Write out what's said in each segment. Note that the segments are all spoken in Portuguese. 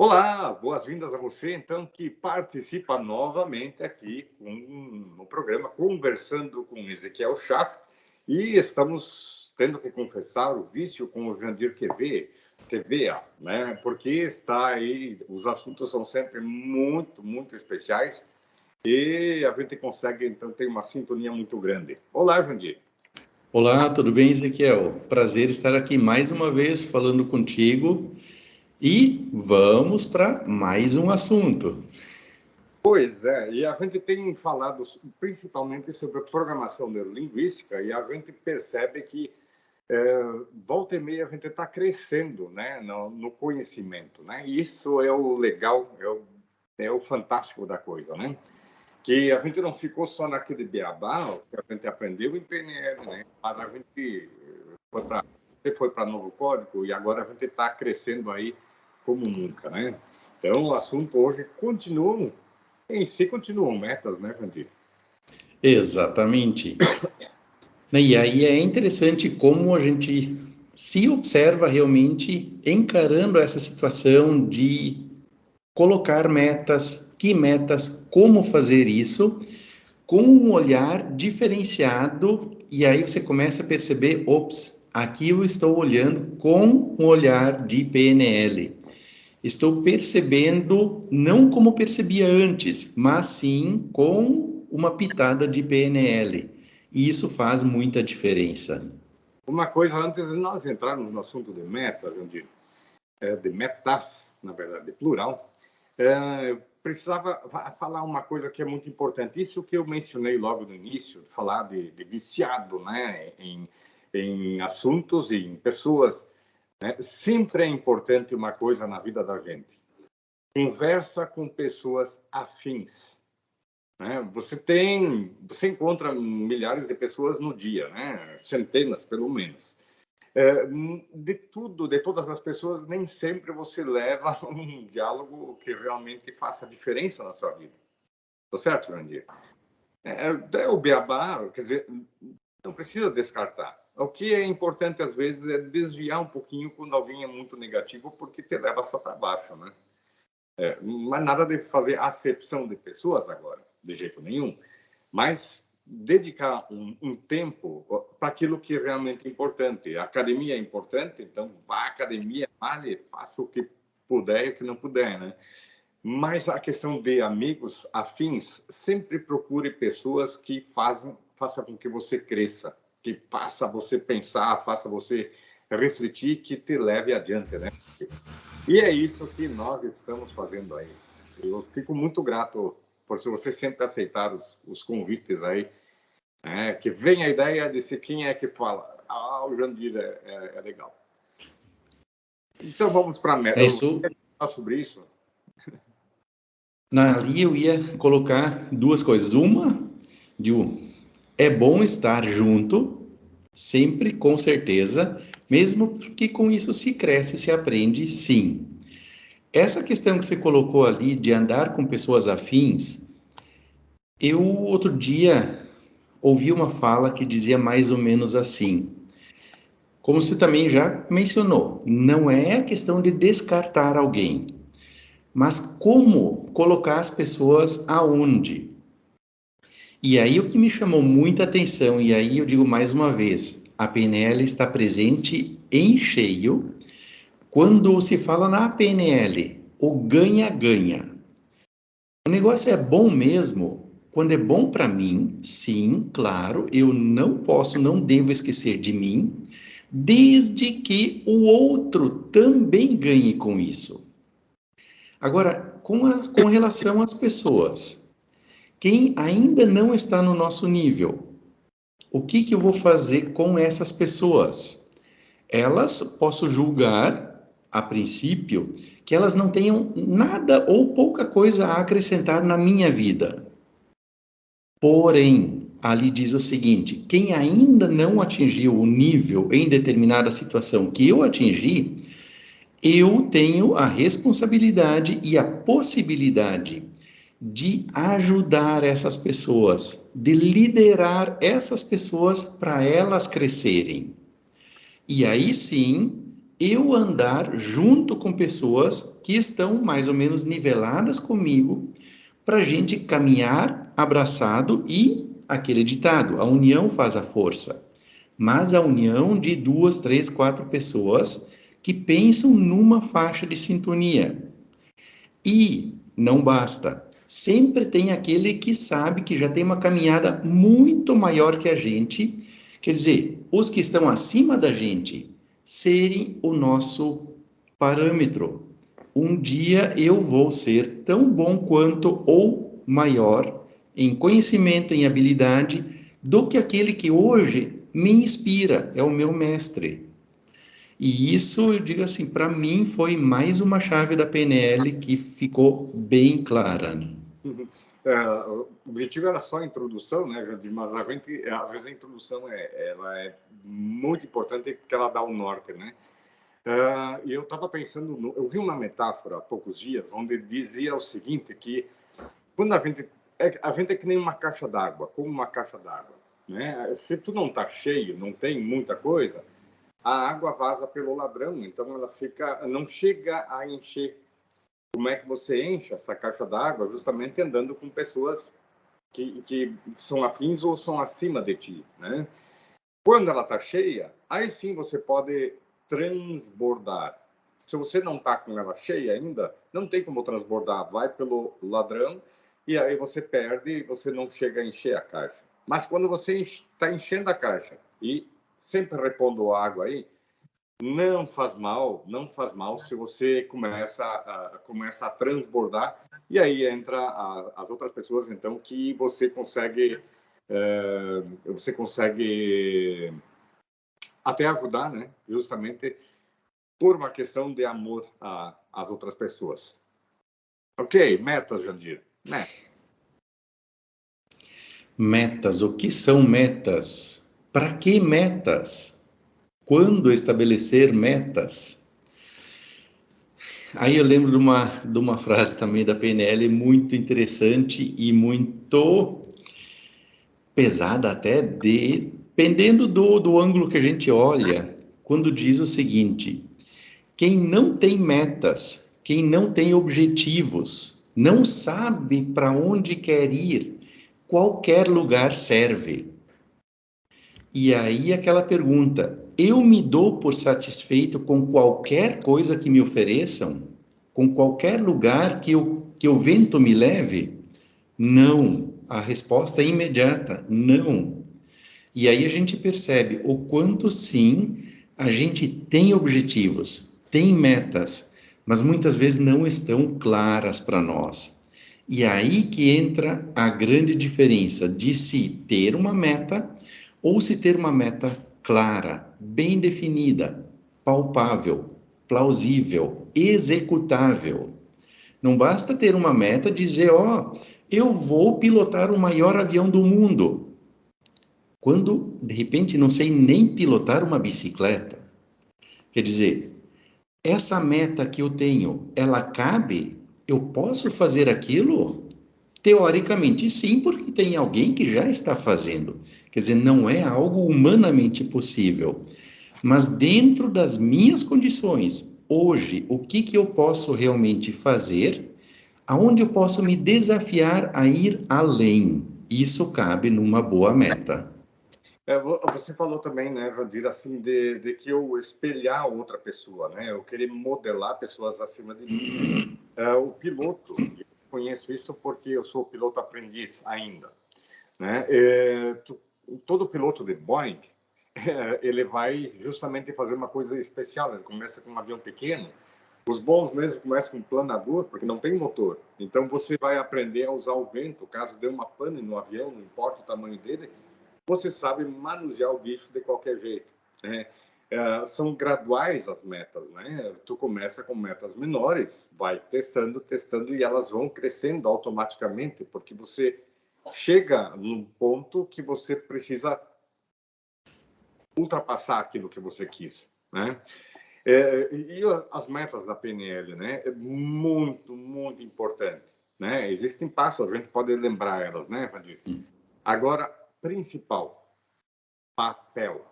Olá, boas-vindas a você, então, que participa novamente aqui no programa Conversando com Ezequiel Schaff. E estamos tendo que confessar o vício com o Jandir TVA, né? Porque está aí, os assuntos são sempre muito especiais e a gente consegue, então, ter uma sintonia muito grande. Olá, Jandir. Olá, tudo bem, Ezequiel? Prazer estar aqui mais uma vez falando contigo. E vamos para mais um assunto. Pois é, e a gente tem falado principalmente sobre programação neurolinguística e a gente percebe que volta e meia a gente está crescendo, né, no conhecimento, né? E isso é o legal, é o fantástico da coisa, né? Que a gente não ficou só naquele beabá que a gente aprendeu em PNL, né? Mas a gente foi para novo código e agora a gente está crescendo aí como nunca, né? Então o assunto hoje continuam metas, né, Jandir? Exatamente. E aí é interessante como a gente se observa realmente encarando essa situação de colocar metas, que metas, como fazer isso, com um olhar diferenciado, e aí você começa a perceber, ops, aqui eu estou olhando com um olhar de PNL. Estou percebendo não como percebia antes, mas sim com uma pitada de PNL. E isso faz muita diferença. Uma coisa, antes de nós entrarmos no assunto de metas, de metas, na verdade, de plural, eu precisava falar uma coisa que é muito importante. Isso que eu mencionei logo no início, falar de viciado, né, em assuntos e em pessoas, né? Sempre é importante uma coisa na vida da gente. Conversa com pessoas afins. Né? Você encontra milhares de pessoas no dia, né? Centenas, pelo menos. De todas as pessoas, nem sempre você leva um diálogo que realmente faça diferença na sua vida. Tá certo, Jandir? O beabá, quer dizer, não precisa descartar. O que é importante, às vezes, é desviar um pouquinho quando alguém é muito negativo, porque te leva só para baixo, né? Mas nada de fazer acepção de pessoas agora, de jeito nenhum. Mas dedicar um tempo para aquilo que é realmente importante. A academia é importante, então vá à academia, vale, faça o que puder e o que não puder, né? Mas a questão de amigos afins, sempre procure pessoas que façam com que você cresça, que faça você pensar, faça você refletir, que te leve adiante, né? E é isso que nós estamos fazendo aí. Eu fico muito grato por você sempre aceitar os convites aí, né? Que vem a ideia de se quem é que fala. O Jandir é legal. Então vamos para a meta. É isso. Falar sobre isso? Ali eu ia colocar duas coisas. Uma, é bom estar junto, sempre, com certeza, mesmo que com isso se cresce, se aprende, sim. Essa questão que você colocou ali de andar com pessoas afins, eu outro dia ouvi uma fala que dizia mais ou menos assim, como você também já mencionou, não é a questão de descartar alguém, mas como colocar as pessoas aonde. E aí o que me chamou muita atenção, e aí eu digo mais uma vez, a PNL está presente em cheio quando se fala na PNL, o ganha-ganha. O negócio é bom mesmo quando é bom para mim, sim, claro, eu não devo esquecer de mim, desde que o outro também ganhe com isso. Agora, com relação às pessoas, quem ainda não está no nosso nível, o que eu vou fazer com essas pessoas? Elas, posso julgar, a princípio, que elas não tenham nada ou pouca coisa a acrescentar na minha vida. Porém, ali diz o seguinte, quem ainda não atingiu o nível em determinada situação que eu atingi, eu tenho a responsabilidade e a possibilidade de ajudar essas pessoas, de liderar essas pessoas para elas crescerem. E aí sim, eu andar junto com pessoas que estão mais ou menos niveladas comigo, para a gente caminhar abraçado e aquele ditado, a união faz a força. Mas a união de 2, 3, 4 pessoas que pensam numa faixa de sintonia. E não basta. Sempre tem aquele que sabe que já tem uma caminhada muito maior que a gente. Quer dizer, os que estão acima da gente serem o nosso parâmetro. Um dia eu vou ser tão bom quanto ou maior em conhecimento, em habilidade, do que aquele que hoje me inspira, é o meu mestre. E isso, eu digo assim, para mim foi mais uma chave da PNL que ficou bem clara, né? O objetivo era só a introdução, né, Jandir? Mas às vezes a introdução ela é muito importante porque ela dá o norte, né? E eu estava pensando, eu vi uma metáfora há poucos dias onde dizia o seguinte, que quando a gente é que nem uma caixa d'água, como uma caixa d'água, né? Se tu não tá cheio, não tem muita coisa, a água vaza pelo ladrão, então ela não chega a encher. Como é que você enche essa caixa d'água? Justamente andando com pessoas que são afins ou são acima de ti, né? Quando ela está cheia, aí sim você pode transbordar. Se você não está com ela cheia ainda, não tem como transbordar. Vai pelo ladrão e aí você perde e você não chega a encher a caixa. Mas quando você está enchendo a caixa e sempre repondo água aí, não faz mal se você começa a transbordar e aí entra as outras pessoas, então, que você consegue até ajudar, né? Justamente por uma questão de amor às outras pessoas. Ok, metas, Jandir. Metas. Metas, o que são metas? Para que metas? Quando estabelecer metas? Aí eu lembro de uma frase também da PNL muito interessante e muito pesada até, dependendo do ângulo que a gente olha, quando diz o seguinte: quem não tem metas, quem não tem objetivos, não sabe para onde quer ir, qualquer lugar serve. E aí aquela pergunta, eu me dou por satisfeito com qualquer coisa que me ofereçam? Com qualquer lugar que o vento me leve? Não. A resposta é imediata, não. E aí a gente percebe o quanto sim, a gente tem objetivos, tem metas, mas muitas vezes não estão claras para nós. E aí que entra a grande diferença de se ter uma meta ou se ter uma meta clara, bem definida, palpável, plausível, executável. Não basta ter uma meta, dizer, ó, eu vou pilotar o maior avião do mundo, quando de repente não sei nem pilotar uma bicicleta. Quer dizer, essa meta que eu tenho, ela cabe? Eu posso fazer aquilo? Teoricamente sim, porque tem alguém que já está fazendo. Quer dizer, não é algo humanamente possível. Mas dentro das minhas condições, hoje, o que eu posso realmente fazer? Aonde eu posso me desafiar a ir além? Isso cabe numa boa meta. Você falou também, né, Jandir, assim, de que eu espelhar outra pessoa, né? Eu querer modelar pessoas acima de mim. O piloto, eu conheço isso porque eu sou piloto aprendiz ainda, né? Todo piloto de Boeing, ele vai justamente fazer uma coisa especial. Ele começa com um avião pequeno. Os bons mesmo começam com um planador, porque não tem motor. Então você vai aprender a usar o vento. Caso dê uma pane no avião, não importa o tamanho dele, você sabe manusear o bicho de qualquer jeito, né? São graduais as metas, né? Tu começa com metas menores, vai testando, testando e elas vão crescendo automaticamente, porque você chega num ponto que você precisa ultrapassar aquilo que você quis, né? E as metas da PNL, né? É muito, muito importante, né? Existem passos, a gente pode lembrar elas, né, Vadir? Agora, principal, papel.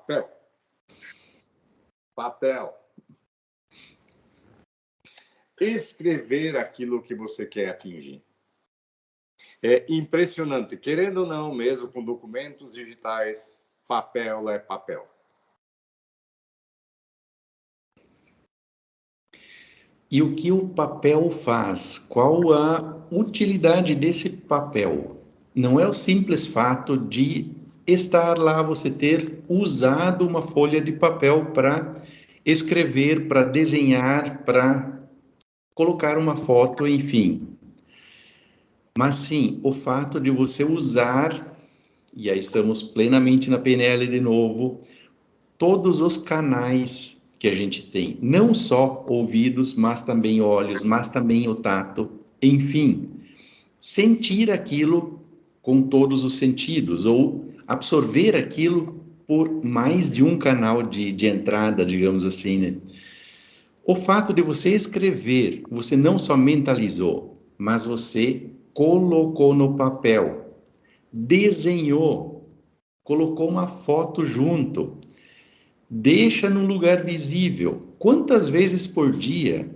Papel. Papel. Escrever aquilo que você quer atingir. É impressionante. Querendo ou não, mesmo com documentos digitais, papel é papel. E o que o papel faz? Qual a utilidade desse papel? Não é o simples fato de estar lá, você ter usado uma folha de papel para escrever, para desenhar, para colocar uma foto, enfim. Mas sim, o fato de você usar, e aí estamos plenamente na PNL de novo, todos os canais que a gente tem, não só ouvidos, mas também olhos, mas também o tato, enfim, sentir aquilo com todos os sentidos, ou absorver aquilo por mais de um canal de entrada, digamos assim, né? O fato de você escrever, você não só mentalizou, mas você colocou no papel, desenhou, colocou uma foto junto, deixa num lugar visível. Quantas vezes por dia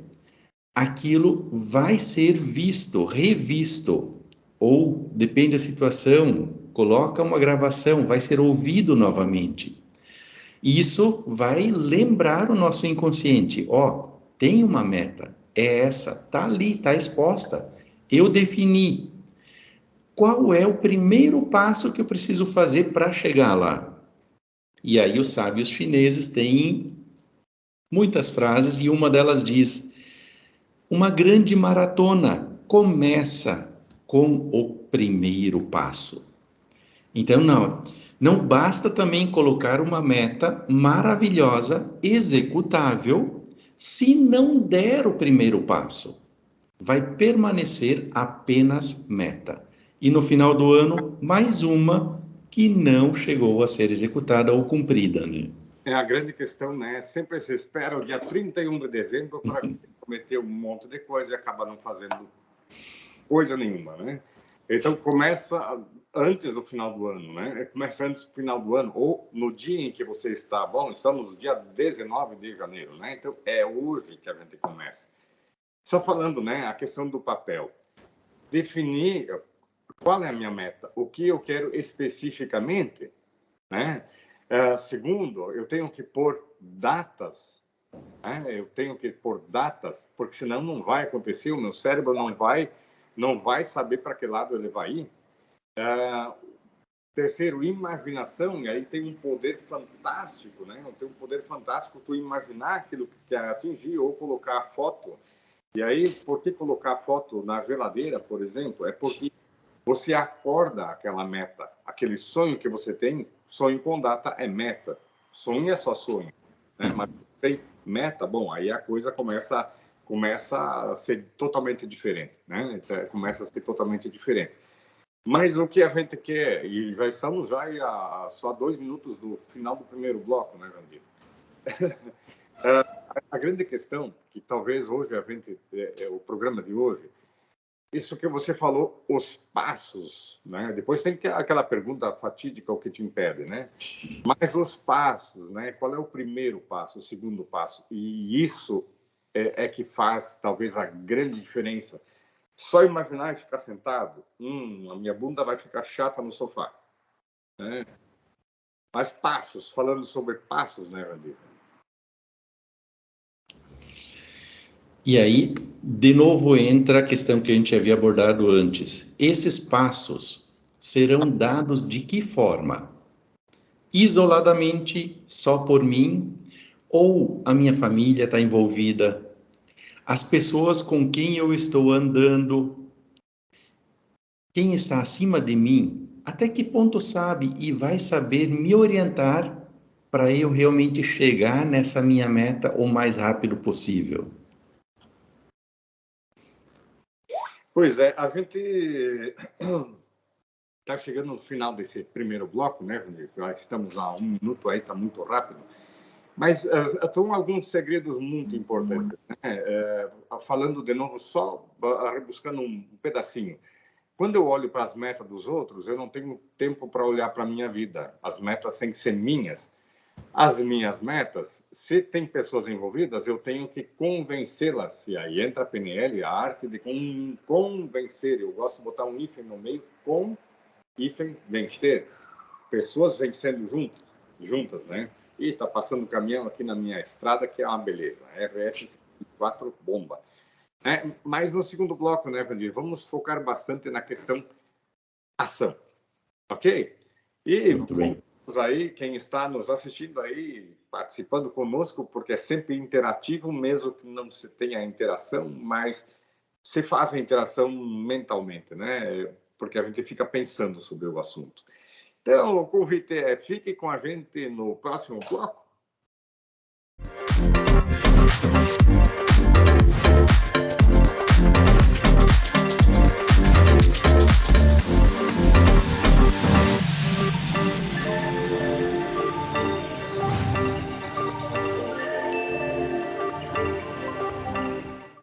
aquilo vai ser visto, revisto? Ou, depende da situação, coloca uma gravação, vai ser ouvido novamente. Isso vai lembrar o nosso inconsciente. Ó, tem uma meta, é essa, tá ali, tá exposta. Eu defini. Qual é o primeiro passo que eu preciso fazer para chegar lá? E aí os sábios chineses têm muitas frases e uma delas diz: uma grande maratona começa com o primeiro passo. Então, não basta também colocar uma meta maravilhosa, executável, se não der o primeiro passo. Vai permanecer apenas meta. E no final do ano, mais uma que não chegou a ser executada ou cumprida, né? É a grande questão, né? Sempre se espera o dia 31 de dezembro para cometer um monte de coisa e acaba não fazendo coisa nenhuma, né? Então, começa antes do final do ano, né? Começa antes do final do ano, ou no dia em que você está. Bom, estamos no dia 19 de janeiro, né? Então, é hoje que a gente começa. Só falando, né? A questão do papel. Definir qual é a minha meta, o que eu quero especificamente, né? Segundo, eu tenho que pôr datas, né? Eu tenho que pôr datas, porque senão não vai acontecer, o meu cérebro não vai saber para que lado ele vai ir. Terceiro, imaginação, e aí tem um poder fantástico, né? Tem um poder fantástico tu imaginar aquilo que quer atingir ou colocar a foto. E aí, por que colocar a foto na geladeira, por exemplo? É porque você acorda aquela meta, aquele sonho que você tem. Sonho com data é meta. Sonho é só sonho, né? Mas tem meta, bom, aí a coisa começa a ser totalmente diferente, né? Então, começa a ser totalmente diferente. Mas o que a gente quer, e já estamos só 2 minutos do final do primeiro bloco, né, Jandir? A grande questão, que talvez hoje o programa de hoje, isso que você falou, os passos, né? Depois tem que ter aquela pergunta fatídica, o que te impede, né? Mas os passos, né? Qual é o primeiro passo, o segundo passo? E isso é que faz, talvez, a grande diferença. Só imaginar e ficar sentado, a minha bunda vai ficar chata no sofá, né? Mas passos, falando sobre passos, né, Randir? E aí, de novo, entra a questão que a gente havia abordado antes. Esses passos serão dados de que forma? Isoladamente, só por mim? Ou a minha família está envolvida? As pessoas com quem eu estou andando? Quem está acima de mim? Até que ponto sabe e vai saber me orientar para eu realmente chegar nessa minha meta o mais rápido possível? Pois é, a gente está chegando no final desse primeiro bloco, né, Jandir? Já estamos a 1 minuto aí, está muito rápido. Mas são alguns segredos muito importantes, né? Falando de novo, só buscando um pedacinho. Quando eu olho para as metas dos outros, eu não tenho tempo para olhar para a minha vida. As metas têm que ser minhas. as minhas metas, se tem pessoas envolvidas, eu tenho que convencê-las. E aí entra a PNL, a arte de convencer. Eu gosto de botar um hífen no meio, com hífen vencer. Pessoas vencendo juntas, né? E está passando um caminhão aqui na minha estrada, que é uma beleza. RS 4 bomba. Mas no segundo bloco, né, Vandir, vamos focar bastante na questão ação. Ok? E Muito bem. Aí, quem está nos assistindo aí, participando conosco, porque é sempre interativo, mesmo que não se tenha interação, mas se faz a interação mentalmente, né? Porque a gente fica pensando sobre o assunto. Então, o convite é: fique com a gente no próximo bloco.